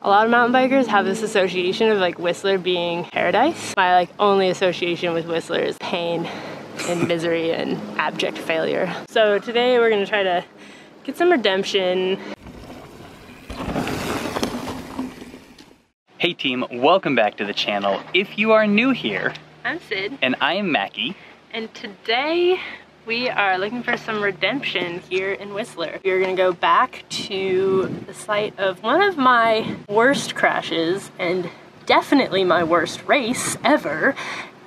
A lot of mountain bikers have this association of like Whistler being paradise. My like only association with Whistler is pain and misery and abject failure. So today we're gonna try to get some redemption. Hey team, welcome back to the channel. If you are new here, I'm Sid. And I am Mackie. And today we are looking for some redemption here in Whistler. We're gonna go back to the site of one of my worst crashes and definitely my worst race ever,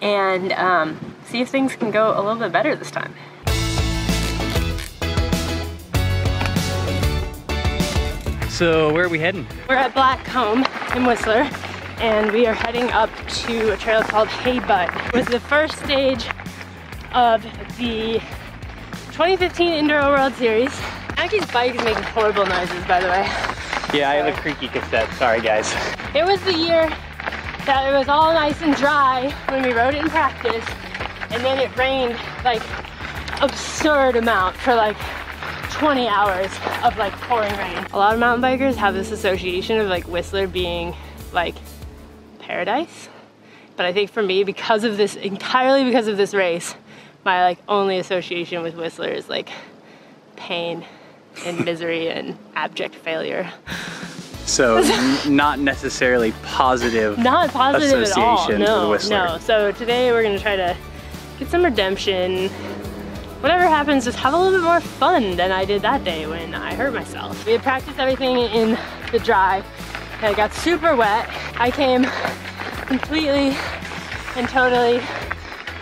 and see if things can go a little bit better this time. So where are we heading? We're at Blackcomb in Whistler, and we are heading up to a trail called Hay Butt. It was the first stage of the 2015 Enduro World Series. Macky's bike is making horrible noises, by the way. Yeah, I have a creaky cassette, sorry guys. It was the year that it was all nice and dry when we rode it in practice, and then it rained like absurd amount for like 20 hours of like pouring rain. A lot of mountain bikers have this association of like Whistler being like paradise, but I think for me, because of this, entirely because of this race, my like only association with Whistler is like pain and misery and abject failure. So not necessarily positive. Not positive at all. No, with Whistler. no. So today we're gonna try to get some redemption. Whatever happens, just have a little bit more fun than I did that day when I hurt myself. We had practiced everything in the dry, and it got super wet. I came completely and totally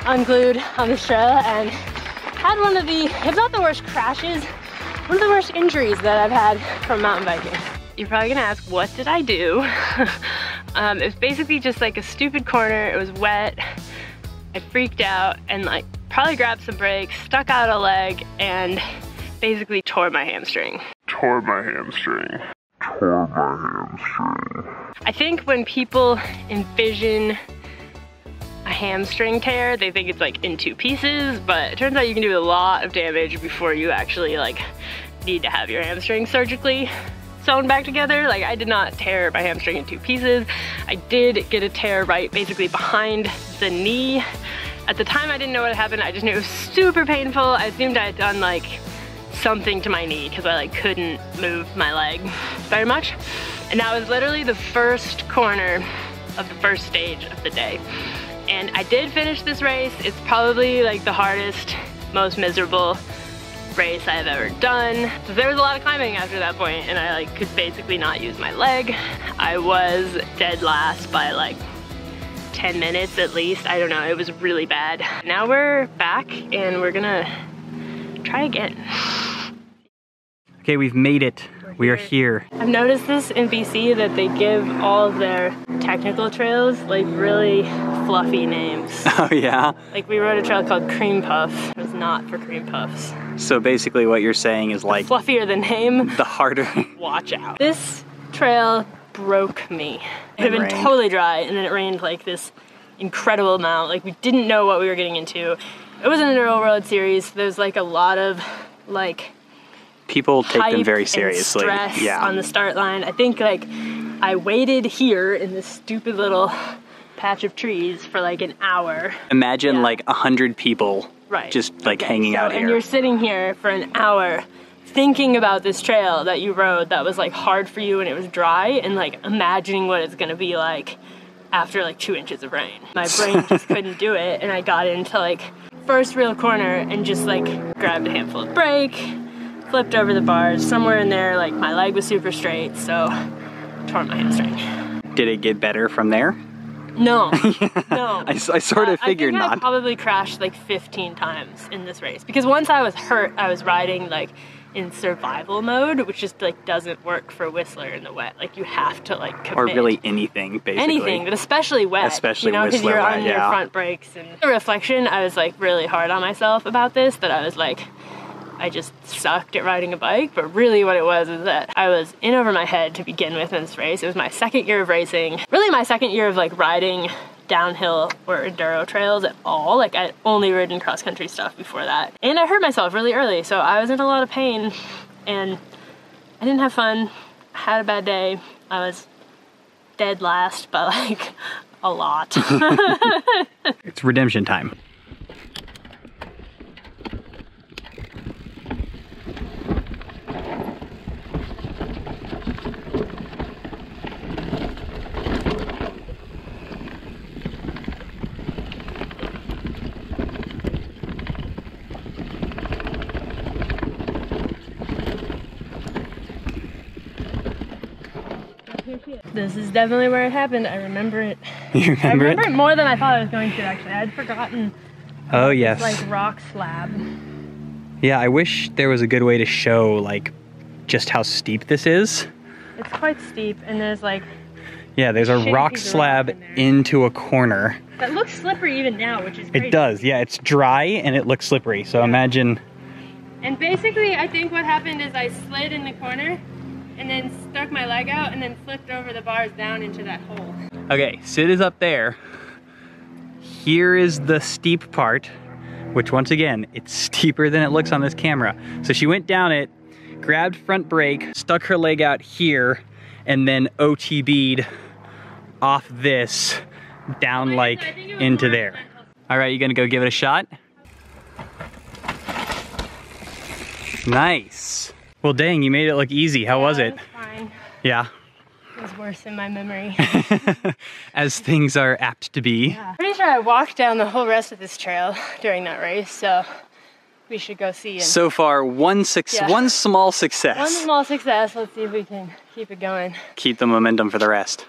unglued on this trail and had one of the, if not the worst crashes, one of the worst injuries that I've had from mountain biking. You're probably gonna ask, what did I do? It was basically just like a stupid corner. It was wet. I freaked out and like probably grabbed some brakes, stuck out a leg, and basically tore my hamstring. I think when people envision a hamstring tear, they think it's like in two pieces, but it turns out you can do a lot of damage before you actually like need to have your hamstring surgically sewn back together. Like, I did not tear my hamstring in two pieces. I did get a tear right basically behind the knee. At the time I didn't know what had happened. I just knew it was super painful. I assumed I had done like something to my knee because I like couldn't move my leg very much. And that was literally the first corner of the first stage of the day. And I did finish this race. It's probably like the hardest, most miserable race I've ever done. So there was a lot of climbing after that point, and I like could basically not use my leg. I was dead last by like 10 minutes at least. I don't know, it was really bad. Now we're back and we're gonna try again. Okay, we've made it. We are here. I've noticed this in BC that they give all of their technical trails like really fluffy names. Oh yeah? Like we rode a trail called Cream Puff. It was not for cream puffs. So basically what you're saying is like, the fluffier the name, the harder. Watch out. This trail broke me. It had been totally dry, and then it rained like this incredible amount. Like, we didn't know what we were getting into. It was an Enduro World Series. There's like a lot of like people take them very seriously. And stress on the start line. I think like I waited here in this stupid little patch of trees for like an hour. Imagine like 100 people just like hanging out here. And you're sitting here for an hour thinking about this trail that you rode that was like hard for you and it was dry, and like imagining what it's gonna be like after like 2 inches of rain. My brain just couldn't do it, and I got into like first real corner and just like grabbed a handful of brake, flipped over the bars. Somewhere in there, like my leg was super straight, so tore my hamstring. Did it get better from there? No, no. I sort of figured not. I probably crashed like 15 times in this race, because once I was hurt, I was riding like in survival mode, which just like doesn't work for Whistler in the wet. Like, you have to like commit. Or really anything, basically. Anything, but especially wet. Especially, you know, because you're on your front brakes. And the reflection, I was like really hard on myself about this, that I was like, I just sucked at riding a bike. But really what it was is that I was in over my head to begin with in this race. It was my second year of racing. Really my second year of like riding downhill or enduro trails at all. Like, I'd only ridden cross-country stuff before that. And I hurt myself really early, so I was in a lot of pain, and I didn't have fun. I had a bad day. I was dead last, but like a lot. It's redemption time. This is definitely where it happened. I remember it. You remember it? I remember it more than I thought I was going to, actually. I'd forgotten. Oh, yes. This, like, rock slab. Yeah, I wish there was a good way to show, like, just how steep this is. It's quite steep, and there's, like... Yeah, there's a rock slab into a corner. That looks slippery even now, which is crazy. It does, yeah. It's dry, and it looks slippery, so imagine... And basically, I think what happened is I slid in the corner, and then stuck my leg out, and then flipped over the bars down into that hole. Okay, Sid is up there. Here is the steep part, which once again, it's steeper than it looks on this camera. So she went down it, grabbed front brake, stuck her leg out here, and then OTB'd off this down like into there. All right, you gonna go give it a shot? Nice. Well, dang, you made it look easy. How was it? It was fine. Yeah. It was worse in my memory. As things are apt to be. Yeah. Pretty sure I walked down the whole rest of this trail during that race, so we should go see. So far, one small success. One small success. Let's see if we can keep it going. Keep the momentum for the rest.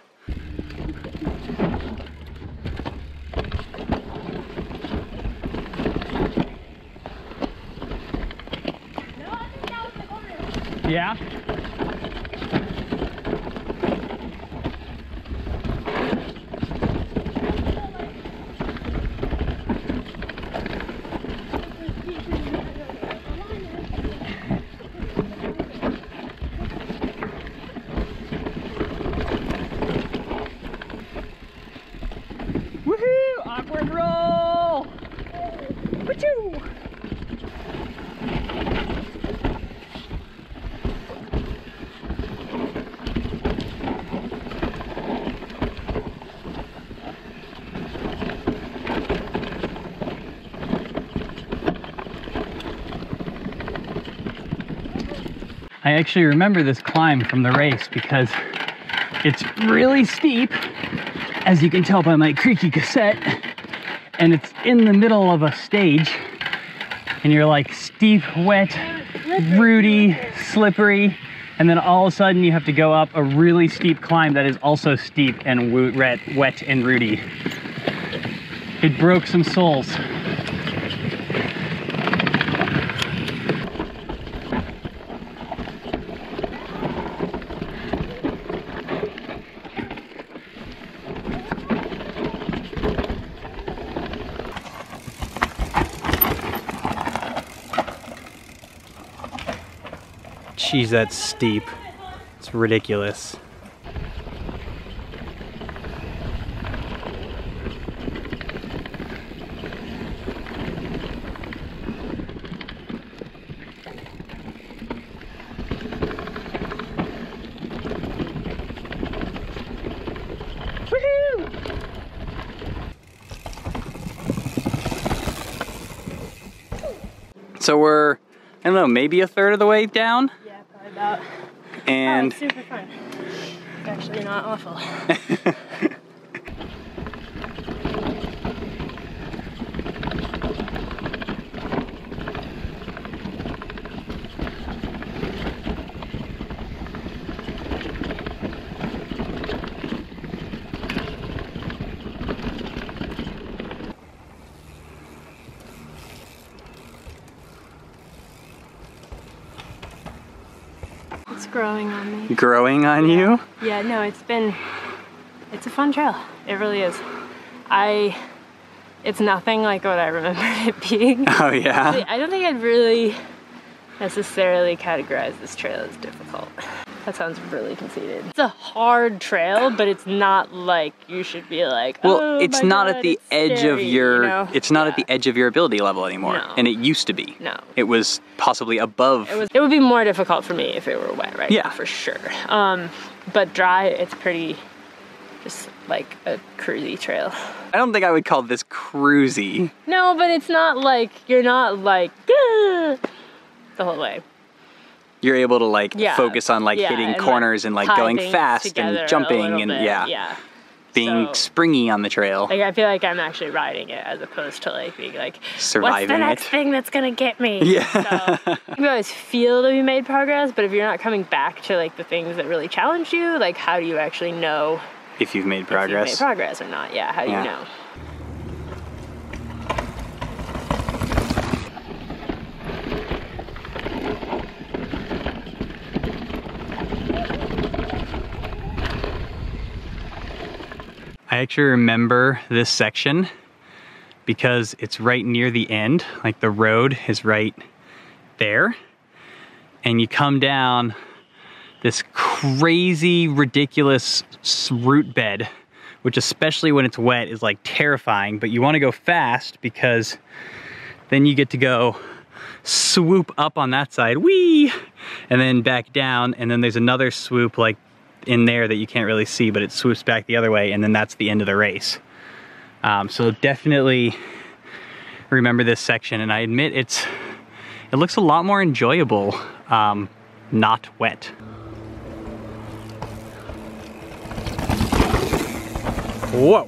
Yeah? Woohoo! Awkward roll! Woo-choo! I actually remember this climb from the race because it's really steep, as you can tell by my creaky cassette, and it's in the middle of a stage, and you're like steep, wet, rooty, slippery, and then all of a sudden you have to go up a really steep climb that is also steep and wet and rooty. It broke some souls. Jeez, that's steep. It's ridiculous. Woohoo! So we're, I don't know, maybe a third of the way down? About. And it's super fun. It's actually not awful. It's growing on me. Growing on you? Yeah, no, it's a fun trail. It really is. It's nothing like what I remembered it being. Oh yeah? I don't think I'd really necessarily categorize this trail as difficult. That sounds really conceited. It's a hard trail, but it's not like you should be like, oh, well, it's not at the edge of your, you know? It's not at the edge of your ability level anymore. No. And it used to be. No. It was possibly above. It would be more difficult for me if it were wet, right? Yeah. For sure. But dry, it's pretty just like a cruisy trail. I don't think I would call this cruisy. No, but it's not like, you're not like, the whole way. You're able to like focus on like hitting corners and like going fast and jumping and being springy on the trail. Like I feel like I'm actually riding it as opposed to like being like, surviving what's the next thing that's gonna get me? Yeah. So you always feel that you made progress, but if you're not coming back to like the things that really challenge you, like how do you actually know if you've made progress? If you've made progress or not? Yeah, how do you know? I actually remember this section because it's right near the end, like the road is right there. And you come down this crazy, ridiculous root bed, which especially when it's wet is like terrifying, but you wanna go fast because then you get to go swoop up on that side, whee, and then back down, and then there's another swoop like in there that you can't really see, but it swoops back the other way, and then that's the end of the race. So definitely remember this section, and I admit it looks a lot more enjoyable not wet. Whoa.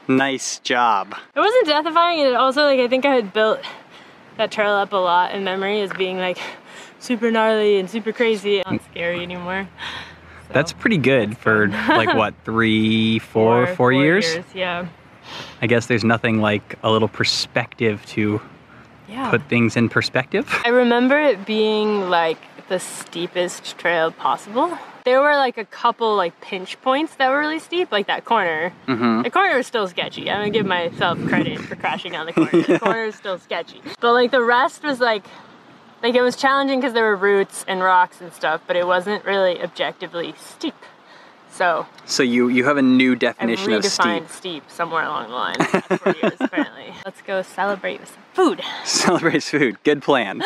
Nice job. It wasn't death-defying, and it also like I think I had built that trail up a lot in memory as being like super gnarly and super crazy. It's not scary anymore. So, that's pretty good for like what, 4 years? Yeah. I guess there's nothing like a little perspective to put things in perspective. I remember it being like the steepest trail possible. There were like a couple like pinch points that were really steep, like that corner. The corner was still sketchy. I'm gonna give myself credit for crashing down the corner. The corner is still sketchy. But like the rest was like it was challenging because there were roots and rocks and stuff, but it wasn't really objectively steep. So you have a new definition of steep. I've redefined steep somewhere along the line. That's 4 years apparently. Let's go celebrate with some food. Celebrate food, good plan.